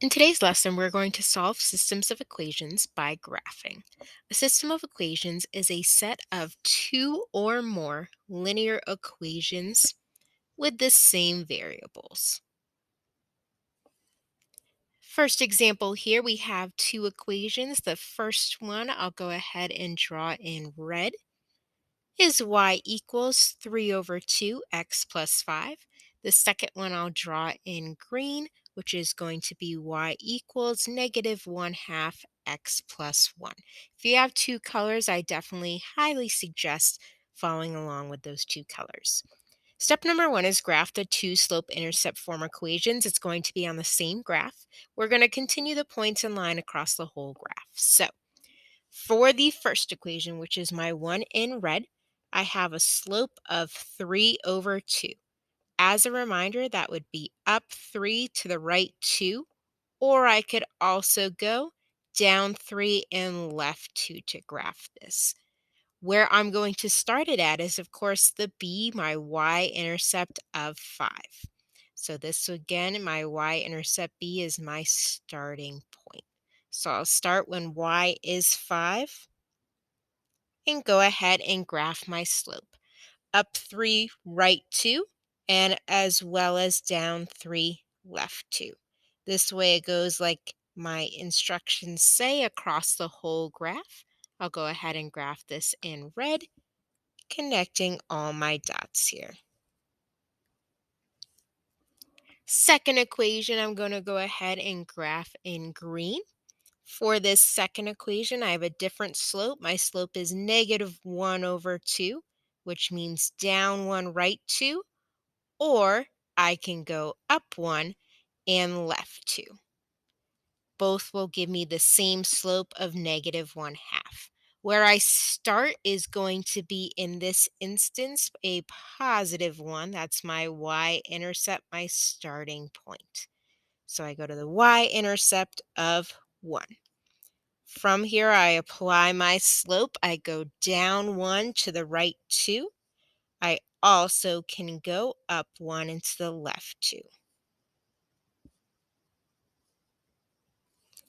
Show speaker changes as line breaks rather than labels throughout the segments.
In today's lesson, we're going to solve systems of equations by graphing. A system of equations is a set of two or more linear equations with the same variables. First example here, we have two equations. The first one I'll go ahead and draw in red is y equals 3 over 2x plus 5. The second one I'll draw in green, which is going to be y equals negative 1 half x plus 1. If you have two colors, I definitely highly suggest following along with those two colors. Step number one is graph the two slope-intercept form equations. It's going to be on the same graph. We're going to continue the points and line across the whole graph. So for the first equation, which is my one in red, I have a slope of 3 over 2. As a reminder, that would be up 3 to the right 2, or I could also go down 3 and left 2 to graph this. Where I'm going to start it at is, of course, the B, my y-intercept of 5. So this again, my y-intercept B is my starting point. So I'll start when y is 5 and go ahead and graph my slope. Up 3, right 2, and as well as down 3, left 2. This way it goes like my instructions say across the whole graph. I'll go ahead and graph this in red, connecting all my dots here. Second equation, I'm going to go ahead and graph in green. For this second equation, I have a different slope. My slope is negative 1 over 2, which means down 1, right 2, or I can go up 1 and left 2. Both will give me the same slope of negative 1 half. Where I start is going to be, in this instance, a positive 1. That's my y-intercept, my starting point. So I go to the y-intercept of 1. From here, I apply my slope. I go down 1 to the right 2. I also can go up 1 and to the left 2.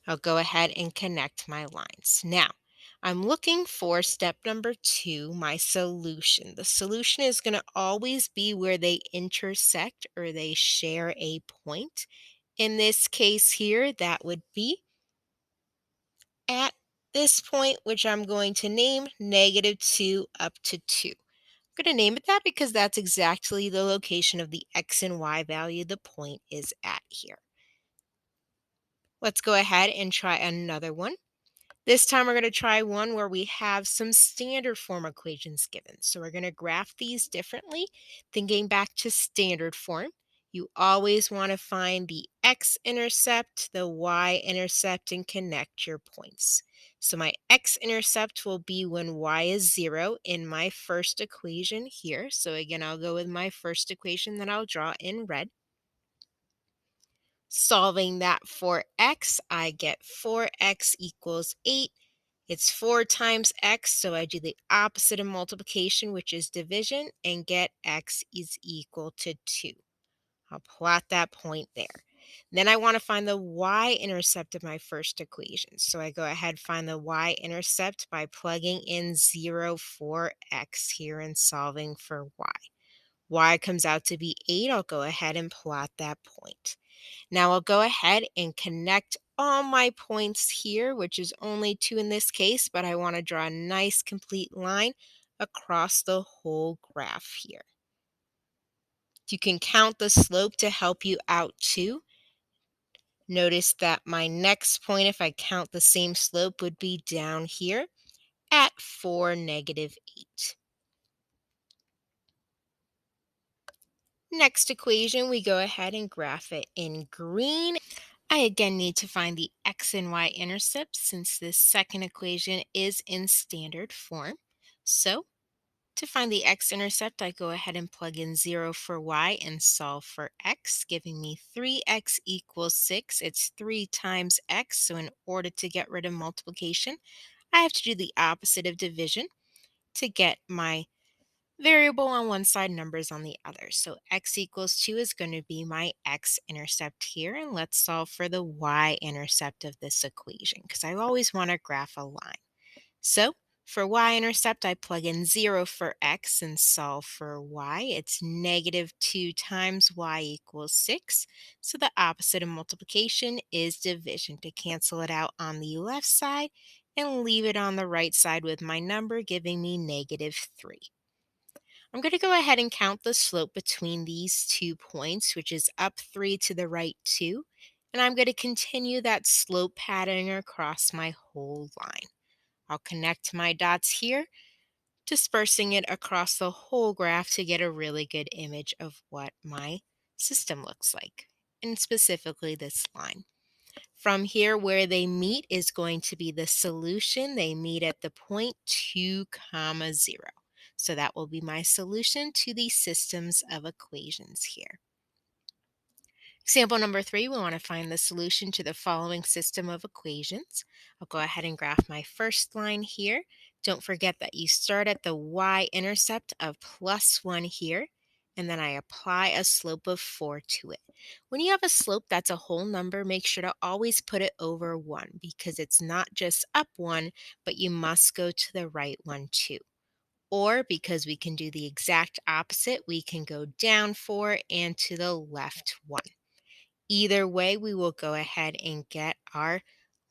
I'll go ahead and connect my lines. Now, I'm looking for step number 2, my solution. The solution is going to always be where they intersect or they share a point. In this case here, that would be at this point, which I'm going to name negative 2 up to 2. I'm going to name it that because that's exactly the location of the x and y value the point is at here. Let's go ahead and try another one. This time we're going to try one where we have some standard form equations given. So we're going to graph these differently. Thinking back to standard form, you always want to find the x-intercept, the y-intercept, and connect your points. So my x-intercept will be when y is 0 in my first equation here. So again, I'll go with my first equation that I'll draw in red. Solving that for x, I get 4x equals 8. It's 4 times x, so I do the opposite of multiplication, which is division, and get x is equal to 2. I'll plot that point there. Then I want to find the y-intercept of my first equation. So I go ahead and find the y-intercept by plugging in 0 for x here and solving for y. Y comes out to be 8. I'll go ahead and plot that point. Now I'll go ahead and connect all my points here, which is only 2 in this case, but I want to draw a nice complete line across the whole graph here. You can count the slope to help you out too. Notice that my next point, if I count the same slope, would be down here at 4, negative 8. Next equation, we go ahead and graph it in green. I again need to find the x and y intercepts since this second equation is in standard form. So to find the x-intercept, I go ahead and plug in 0 for y and solve for x, giving me 3x equals 6. It's 3 times x, so in order to get rid of multiplication, I have to do the opposite of division to get my variable on one side, numbers on the other. So x equals 2 is going to be my x-intercept here. And let's solve for the y-intercept of this equation because I always want to graph a line. So for y-intercept, I plug in 0 for x and solve for y. It's negative 2 times y equals 6. So the opposite of multiplication is division to cancel it out on the left side and leave it on the right side with my number giving me negative 3. I'm going to go ahead and count the slope between these 2 points, which is up 3 to the right 2. And I'm going to continue that slope pattern across my whole line. I'll connect my dots here, dispersing it across the whole graph to get a really good image of what my system looks like, and specifically this line. From here, where they meet is going to be the solution. They meet at the point 2 comma 0. So that will be my solution to these systems of equations here. Example number 3, we want to find the solution to the following system of equations. I'll go ahead and graph my first line here. Don't forget that you start at the y-intercept of plus 1 here, and then I apply a slope of 4 to it. When you have a slope that's a whole number, make sure to always put it over 1 because it's not just up 1, but you must go to the right one too. Or because we can do the exact opposite, we can go down 4 and to the left 1. Either way, we will go ahead and get our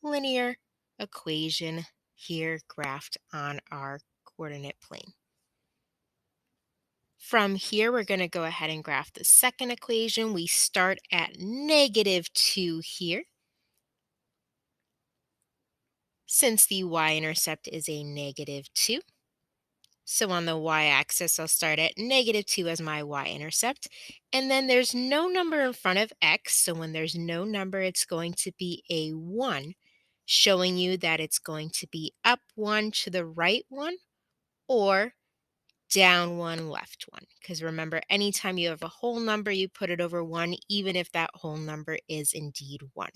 linear equation here graphed on our coordinate plane. From here, we're going to go ahead and graph the second equation. We start at negative 2 here. Since the y-intercept is a negative 2, so on the y-axis, I'll start at negative 2 as my y-intercept. And then there's no number in front of x, so when there's no number, it's going to be a 1, showing you that it's going to be up 1 to the right 1 or down 1 left 1. Because remember, anytime you have a whole number, you put it over 1, even if that whole number is indeed 1.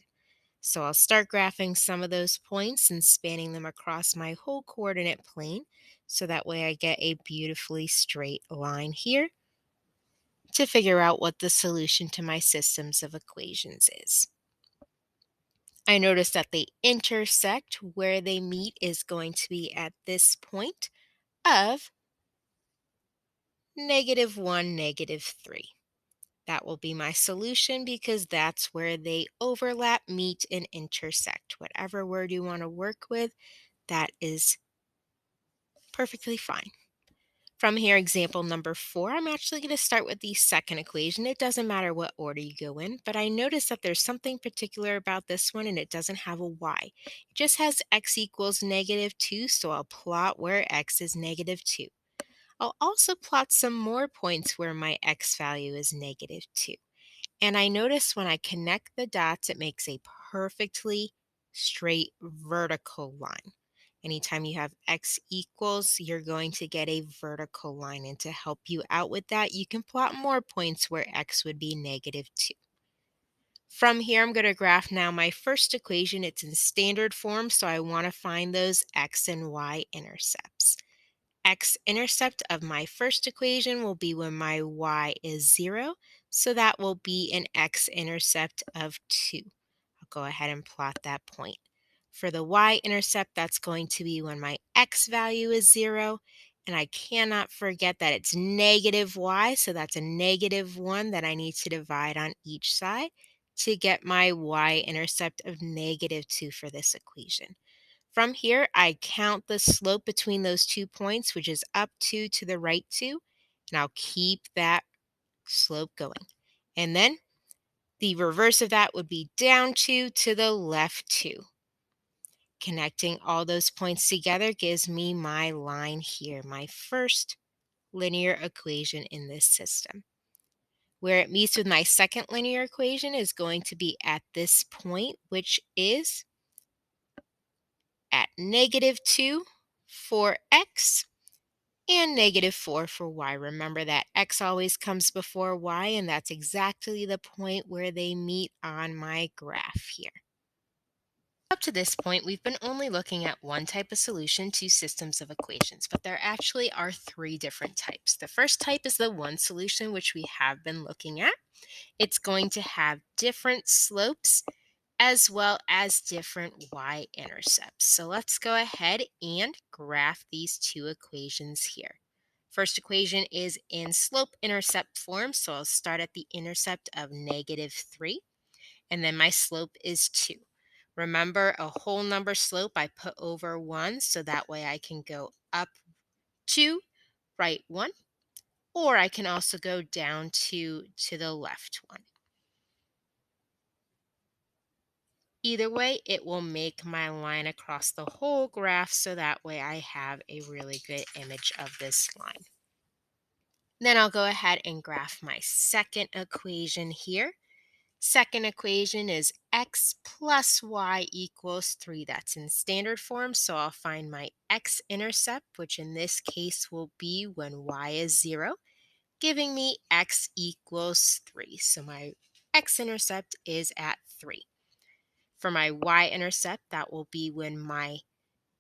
So I'll start graphing some of those points and spanning them across my whole coordinate plane. So that way I get a beautifully straight line here to figure out what the solution to my systems of equations is. I notice that they intersect. Where they meet is going to be at this point of negative 1, negative 3. That will be my solution because that's where they overlap, meet, and intersect. Whatever word you want to work with, that is perfectly fine. From here, example number 4, I'm actually going to start with the second equation. It doesn't matter what order you go in, but I notice that there's something particular about this one and it doesn't have a y. It just has x equals negative 2, so I'll plot where x is negative 2. I'll also plot some more points where my x value is negative 2. And I notice when I connect the dots, it makes a perfectly straight vertical line. Anytime you have x equals, you're going to get a vertical line. And to help you out with that, you can plot more points where x would be negative 2. From here, I'm going to graph now my first equation. It's in standard form, so I want to find those x and y intercepts. X-intercept of my first equation will be when my y is 0, so that will be an x-intercept of 2. I'll go ahead and plot that point. For the y-intercept, that's going to be when my x value is 0, and I cannot forget that it's negative y, so that's a negative 1 that I need to divide on each side to get my y-intercept of negative 2 for this equation. From here, I count the slope between those 2 points, which is up 2 to the right 2, and I'll keep that slope going. And then the reverse of that would be down 2 to the left 2. Connecting all those points together gives me my line here, my first linear equation in this system. Where it meets with my second linear equation is going to be at this point, which is at negative 2 for x and negative 4 for y. Remember that x always comes before y, and that's exactly the point where they meet on my graph here. Up to this point, we've been only looking at one type of solution to systems of equations, but there actually are three different types. The first type is the one solution, which we have been looking at. It's going to have different slopes as well as different y-intercepts. So let's go ahead and graph these two equations here. First equation is in slope-intercept form, so I'll start at the intercept of -3, and then my slope is 2. Remember, a whole number slope I put over 1, so that way I can go up 2, right 1, or I can also go down 2 to the left 1. Either way, it will make my line across the whole graph, so that way I have a really good image of this line. Then I'll go ahead and graph my second equation here. Second equation is x plus y equals 3. That's in standard form, so I'll find my x-intercept, which in this case will be when y is 0, giving me x equals 3. So my x-intercept is at 3. For my y-intercept, that will be when my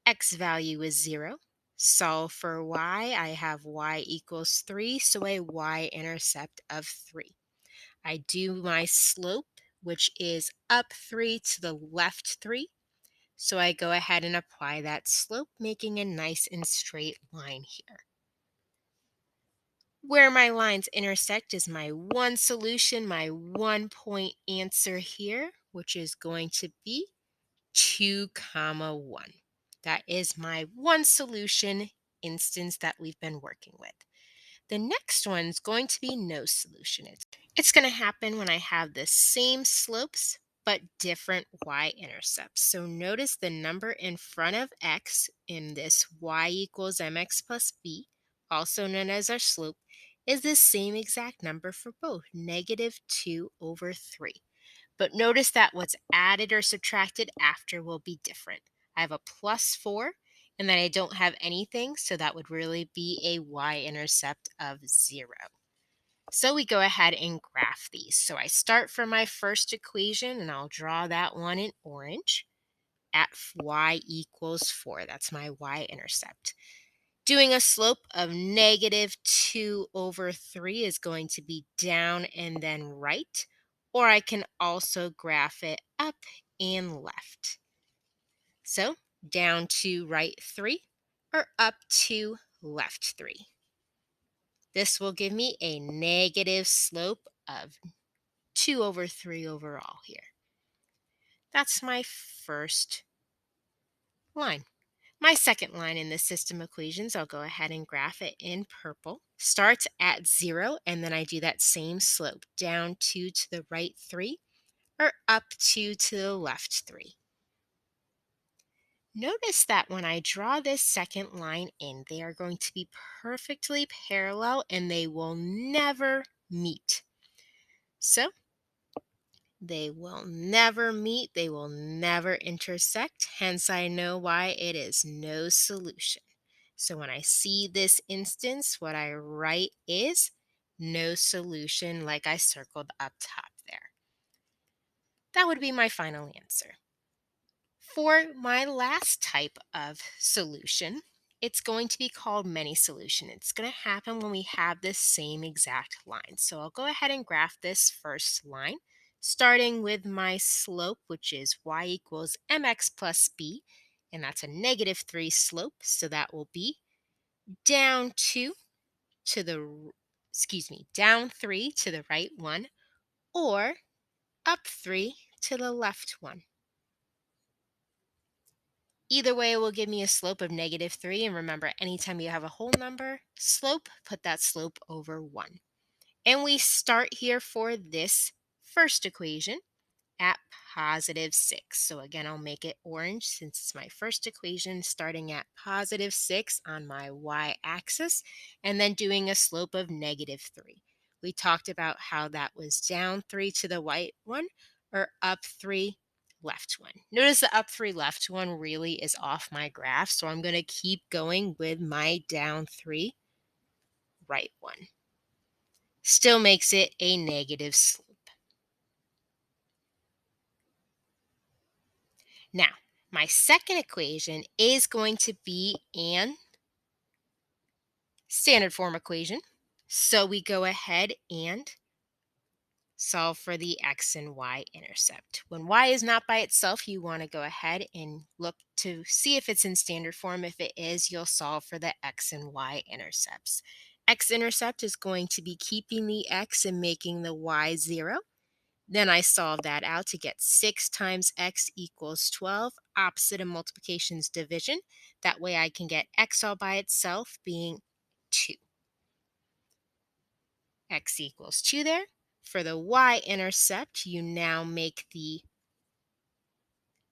x value is 0. Solve for y, I have y equals 3, so a y-intercept of 3. I do my slope, which is up 3 to the left 3. So I go ahead and apply that slope, making a nice and straight line here. Where my lines intersect is my one solution, my 1 point answer here, which is going to be 2, 1. That is my one solution instance that we've been working with. The next one's going to be no solution. It's going to happen when I have the same slopes but different y-intercepts. So notice the number in front of x in this y equals mx plus b, also known as our slope, is the same exact number for both, -2/3. But notice that what's added or subtracted after will be different. I have a +4, and then I don't have anything, so that would really be a y-intercept of 0. So we go ahead and graph these. So I start from my first equation, and I'll draw that one in orange at y equals 4. That's my y-intercept. Doing a slope of -2/3 is going to be down and then right, or I can also graph it up and left. So down to right 3 or up to left 3. This will give me a negative slope of 2/3 overall here. That's my first line. My second line in the system equations, I'll go ahead and graph it in purple. Starts at 0, and then I do that same slope, down 2 to the right 3, or up 2 to the left 3. Notice that when I draw this second line in, they are going to be perfectly parallel and they will never meet. So they will never meet, they will never intersect, hence I know why it is no solution. So when I see this instance, what I write is no solution like I circled up top there. That would be my final answer. For my last type of solution, it's going to be called many solution. It's going to happen when we have this same exact line. So I'll go ahead and graph this first line, starting with my slope, which is y equals mx plus b, and that's a -3 slope. So that will be down 2 to down 3 to the right 1, or up 3 to the left 1. Either way, it will give me a slope of -3. And remember, anytime you have a whole number slope, put that slope over 1. And we start here for this first equation at +6. So again, I'll make it orange since it's my first equation, starting at +6 on my y-axis, and then doing a slope of -3. We talked about how that was down 3 to the right 1 or up 3 left 1. Notice the up 3 left 1 really is off my graph, so I'm going to keep going with my down 3 right 1. Still makes it a negative slope. Now, my second equation is going to be an standard form equation. So we go ahead and solve for the x and y intercept. When y is not by itself, you want to go ahead and look to see if it's in standard form. If it is, you'll solve for the x and y intercepts. X-intercept is going to be keeping the x and making the y 0. Then I solve that out to get 6 times x equals 12, opposite of multiplication's division. That way I can get x all by itself being 2. X equals 2 there. For the y-intercept, you now make the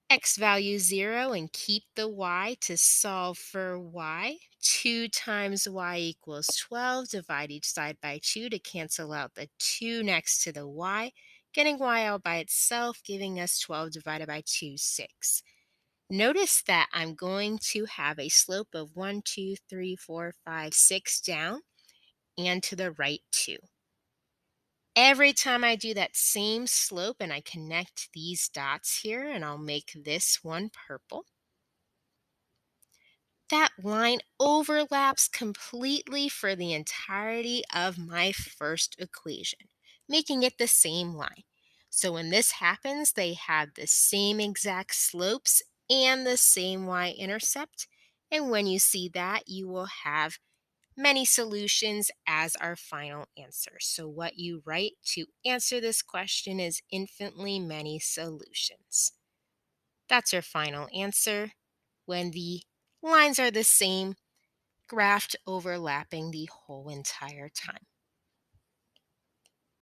x value 0 and keep the y to solve for y. 2 times y equals 12. Divide each side by 2 to cancel out the 2 next to the y, getting y all by itself, giving us 12 divided by 2, 6. Notice that I'm going to have a slope of 1, 2, 3, 4, 5, 6 down and to the right 2. Every time I do that same slope and I connect these dots here, and I'll make this one purple, that line overlaps completely for the entirety of my first equation, making it the same line. So when this happens, they have the same exact slopes and the same y-intercept. And when you see that, you will have many solutions as our final answer. So, what you write to answer this question is infinitely many solutions. That's your final answer when the lines are the same, graphed overlapping the whole entire time.